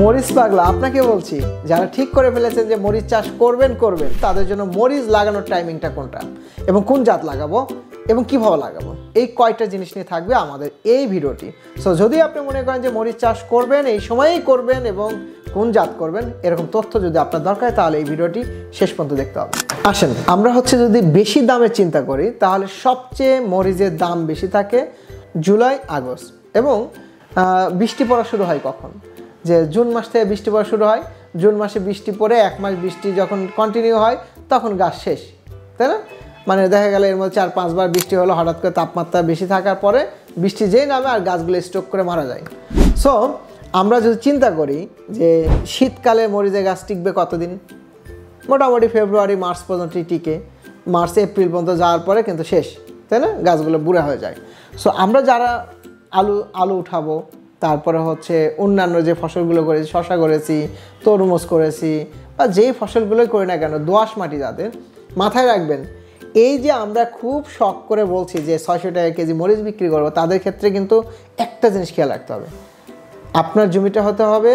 মরিচ পাগলা আপনাকে বলছি, যারা ঠিক করে ফেলেছেন যে মরিচ চাষ করবেন তাদের জন্য মরিচ লাগানোর টাইমিংটা কোনটা এবং কোন জাত লাগাবো এবং কিভাবে লাগাবো, এই কয়টা জিনিস নিয়ে থাকবে আমাদের এই ভিডিওটি। সো যদি আপনি মনে করেন যে মরিচ চাষ করবেন এই সময়েই করবেন এবং কোন জাত করবেন, এরকম তথ্য যদি আপনার দরকার হয় তাহলে এই ভিডিওটি শেষ পর্যন্ত দেখতে হবে। আসেন আমরা যদি বেশি দামের চিন্তা করি, তাহলে সবচেয়ে মরিচের দাম বেশি থাকে জুলাই আগস্ট। এবং বৃষ্টি পড়া শুরু হয় কখন? যে জুন মাস থেকে বৃষ্টি পড়া শুরু হয়, জুন মাসে বৃষ্টি পড়ে 1 মাস বৃষ্টি যখন কন্টিনিউ হয় তখন গাছ শেষ, তাই না? মানে দেখা গেল এর মধ্যে 4-5 বার বৃষ্টি হলো, হঠাৎ করে তাপমাত্রা বেশি থাকার পরে বৃষ্টি যেই নামে আর গাছগুলো স্ট্রোক করে মারা যায়। সো আমরা যদি চিন্তা করি যে শীতকালে মরিচের গাছ টিকবে কতদিন, মোটামুটি ফেব্রুয়ারি মার্চ পর্যন্ত টিকে, মার্চ এপ্রিল পর্যন্ত যাওয়ার পরে কিন্তু শেষ, তাই না? গাছগুলো বুড়া হয়ে যায়। সো আমরা যারা আলু উঠাবো, তারপরে অন্যান্য যে ফসলগুলো করেছি, শশা করেছি, তরমুজ করেছি, বা যেই ফসলগুলোই করি না কেন, দোআঁশ মাটি যাদের, মাথায় রাখবেন এই যে আমরা খুব শখ করে বলছি যে 600 টাকা কেজি মরিচ বিক্রি করবো, তাদের ক্ষেত্রে কিন্তু একটা জিনিস খেয়াল রাখতে হবে, আপনার জমিটা হতে হবে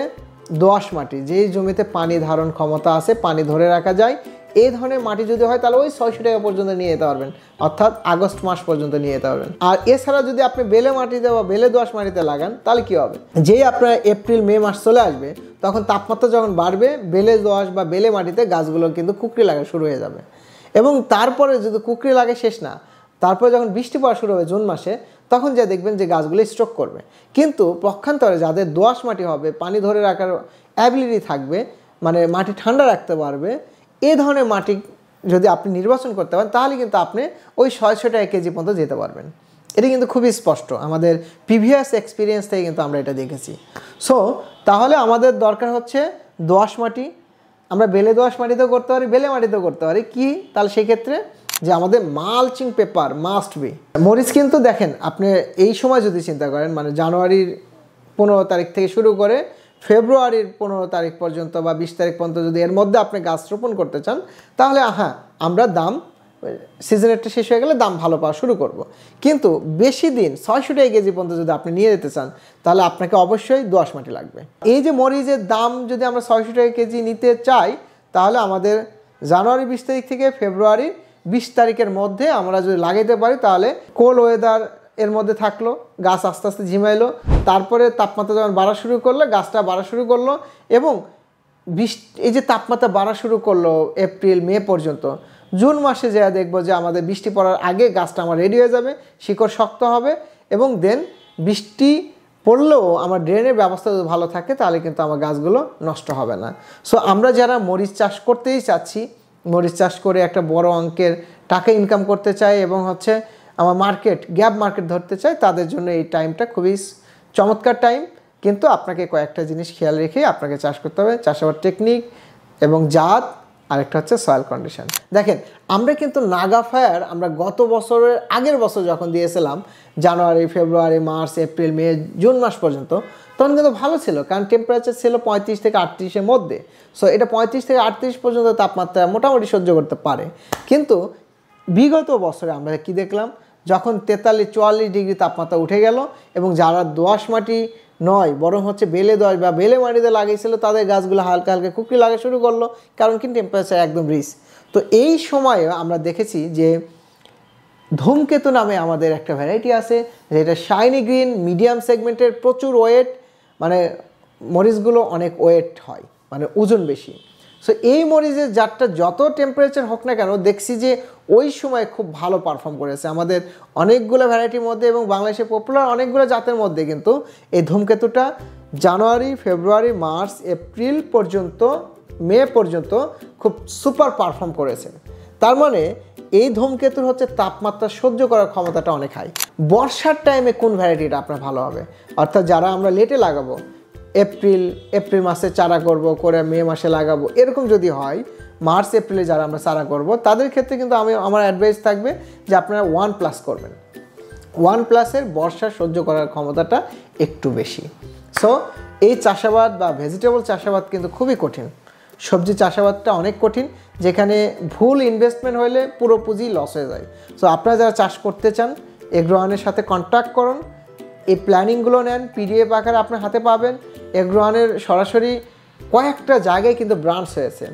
দোআঁশ মাটি, যেই জমিতে পানি ধারণ ক্ষমতা আছে, পানি ধরে রাখা যায়, এই ধরনের মাটি যদি হয় তাহলে ওই 600 টাকা পর্যন্ত নিয়ে যেতে পারবেন, অর্থাৎ আগস্ট মাস পর্যন্ত নিয়ে যেতে পারবেন। আর এছাড়া যদি আপনি বেলে মাটিতে বা বেলে দোআঁশ মাটিতে লাগান তাহলে কি হবে, যেই আপনার এপ্রিল মে মাস চলে আসবে তখন তাপমাত্রা যখন বাড়বে, বেলে দোআঁশ বা বেলে মাটিতে গাছগুলো কিন্তু কুকরি লাগা শুরু হয়ে যাবে। এবং তারপরে যদি কুকরি লাগে শেষ না, তারপরে যখন বৃষ্টি পড়া শুরু হবে জুন মাসে, তখন যা দেখবেন যে গাছগুলো স্ট্রোক করবে। কিন্তু পক্ষান্তরে যাদের দোআঁশ মাটি হবে, পানি ধরে রাখার অ্যাবিলিটি থাকবে, মানে মাটি ঠান্ডা রাখতে পারবে, এই ধরনের মাটি যদি আপনি নির্বাচন করতে পারেন তাহলে কিন্তু আপনি ওই 600 টাকা কেজি পর্যন্ত যেতে পারবেন। এটা কিন্তু খুবই স্পষ্ট, আমাদের প্রিভিয়াস এক্সপিরিয়েন্স থেকে কিন্তু আমরা এটা দেখেছি। সো তাহলে আমাদের দরকার দোআঁশ মাটি, আমরা বেলে দোআঁশ মাটিতেও করতে পারি, বেলে মাটিতেও করতে পারি। কি তাহলে সেই ক্ষেত্রে যে আমাদের মালচিং পেপার মাস্ট বি। মরিচ কিন্তু দেখেন আপনি এই সময় যদি চিন্তা করেন, মানে জানুয়ারির 15 তারিখ থেকে শুরু করে ফেব্রুয়ারির 15 তারিখ পর্যন্ত বা 20 তারিখ পর্যন্ত যদি এর মধ্যে আপনি গাছ রোপণ করতে চান, তাহলে আমরা দাম সিজনেরটা শেষ হয়ে গেলে দাম ভালো পাওয়া শুরু করব। কিন্তু বেশি দিন 600 টাকা কেজি পর্যন্ত যদি আপনি নিয়ে যেতে চান তাহলে আপনাকে অবশ্যই দোআঁশ মাটি লাগবে। এই যে মরিচের দাম যদি আমরা 600 টাকা কেজি নিতে চাই, তাহলে আমাদের জানুয়ারি 20 তারিখ থেকে ফেব্রুয়ারি 20 তারিখের মধ্যে আমরা যদি লাগাইতে পারি, তাহলে কোল্ড ওয়েদার এর মধ্যে থাকলো, গাছ আস্তে আস্তে ঝিমাইলো, তারপরে তাপমাত্রা যখন বাড়া শুরু করলো, গাছটা বাড়া শুরু করলো, এবং এই যে তাপমাত্রা বাড়া শুরু করলো এপ্রিল মে পর্যন্ত, জুন মাসে যা দেখবো যে আমাদের বৃষ্টি পড়ার আগে গাছটা আমার রেডি হয়ে যাবে, শিকড় শক্ত হবে, এবং দেন বৃষ্টি পড়লেও আমার ড্রেনের ব্যবস্থা যদি ভালো থাকে তাহলে কিন্তু আমার গাছগুলো নষ্ট হবে না। সো আমরা যারা মরিচ চাষ করতেই চাচ্ছি, মরিচ চাষ করে একটা বড় অঙ্কের টাকা ইনকাম করতে চাই এবং আমার গ্যাপ মার্কেট ধরতে চাই, তাদের জন্য এই টাইমটা খুবই চমৎকার টাইম। কিন্তু আপনাকে কয়েকটা জিনিস খেয়াল রেখে আপনাকে চাষ করতে হবে, চাষাবাদ টেকনিক এবং জাত, আরেকটা সয়েল কন্ডিশন। দেখেন আমরা কিন্তু নাগা ফায়ার আমরা গত বছরের আগের বছর যখন দিয়েছিলাম, জানুয়ারি ফেব্রুয়ারি মার্চ এপ্রিল মে জুন মাস পর্যন্ত, তখন কিন্তু ভালো ছিল, কারণ টেম্পারেচার ছিল 35 থেকে 38-এর মধ্যে। সো এটা 35 থেকে 38 পর্যন্ত তাপমাত্রা মোটামুটি সহ্য করতে পারে। কিন্তু বিগত বছরে আমরা কি দেখলাম, যখন 43-44 ডিগ্রি তাপমাত্রা উঠে গেল, এবং যারা দোআঁশ মাটি নয় বরং বেলে দোআঁশ বা বেলে মাটিতে লাগিয়েছিল, তাদের গাছগুলো হালকা হালকা কুকরি লাগা শুরু করলো, কারণ কি টেম্পারেচার একদম রিচ। তো এই সময়ে আমরা দেখেছি যে ধূমকেতু নামে আমাদের একটা ভ্যারাইটি আছে, যেটা শাইনি গ্রিন মিডিয়াম সেগমেন্টের, প্রচুর ওয়েট, মানে মরিচগুলো অনেক ওয়েট হয়, মানে ওজন বেশি। সো এই মরিচের জাতটা যত টেম্পারেচার হোক না কেন, দেখছি যে ওই সময় খুব ভালো পারফর্ম করেছে আমাদের অনেকগুলো ভ্যারাইটির মধ্যে, এবং বাংলাদেশে পপুলার অনেকগুলো জাতের মধ্যে কিন্তু এই ধূমকেতুটা জানুয়ারি ফেব্রুয়ারি মার্চ এপ্রিল পর্যন্ত মে পর্যন্ত খুব সুপার পারফর্ম করেছে। তার মানে এই ধূমকেতুর তাপমাত্রা সহ্য করার ক্ষমতাটা অনেক হাই। বর্ষার টাইমে কোন ভ্যারাইটিটা আপনার ভালো হবে, অর্থাৎ যারা আমরা লেটে লাগাবো, এপ্রিল মাসে চারা করে মে মাসে লাগাবো, এরকম যদি হয়, মার্চ এপ্রিলে যারা আমরা চারা করব, তাদের ক্ষেত্রে কিন্তু আমার অ্যাডভাইস থাকবে যে আপনারা 1+ করবেন। 1+-এর বর্ষা সহ্য করার ক্ষমতাটা একটু বেশি। সো এই চাষাবাদ বা ভেজিটেবল চাষাবাদ কিন্তু খুবই কঠিন, সবজি চাষাবাদটা অনেক কঠিন, যেখানে ভুল ইনভেস্টমেন্ট হলে পুরো পুঁজি লস হয়ে যায়। সো আপনারা যারা চাষ করতে চান, এগ্রোওয়ানের সাথে কন্ট্যাক্ট করুন, এই প্ল্যানিংগুলো নেন, পিডিএফ আকারে আপনার হাতে পাবেন, এগ্রোয়ানের সরাসরি কয়েকটা জায়গায় কিন্তু ব্রাঞ্চ হয়েছে।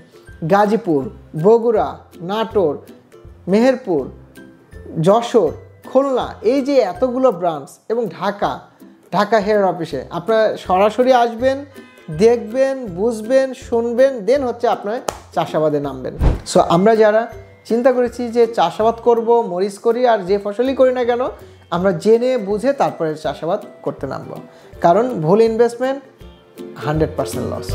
গাজীপুর, বগুড়া, নাটোর, মেহেরপুর, যশোর, খুলনা, এই যে এতগুলো ব্রাঞ্চ, এবং ঢাকা হেড অফিসে আপনারা সরাসরি আসবেন, দেখবেন, বুঝবেন, শুনবেন, দেন হচ্ছে আপনার চাষাবাদে নামবেন। সো আমরা যারা চিন্তা করেছি যে চাষাবাদ করব, মরিচ করি, আর যে ফসলই করি না কেন আমরা জেনে বুঝে তারপরে চাষাবাদ করতে নামবো, কারণ ভুল ইনভেস্টমেন্ট 100% লস।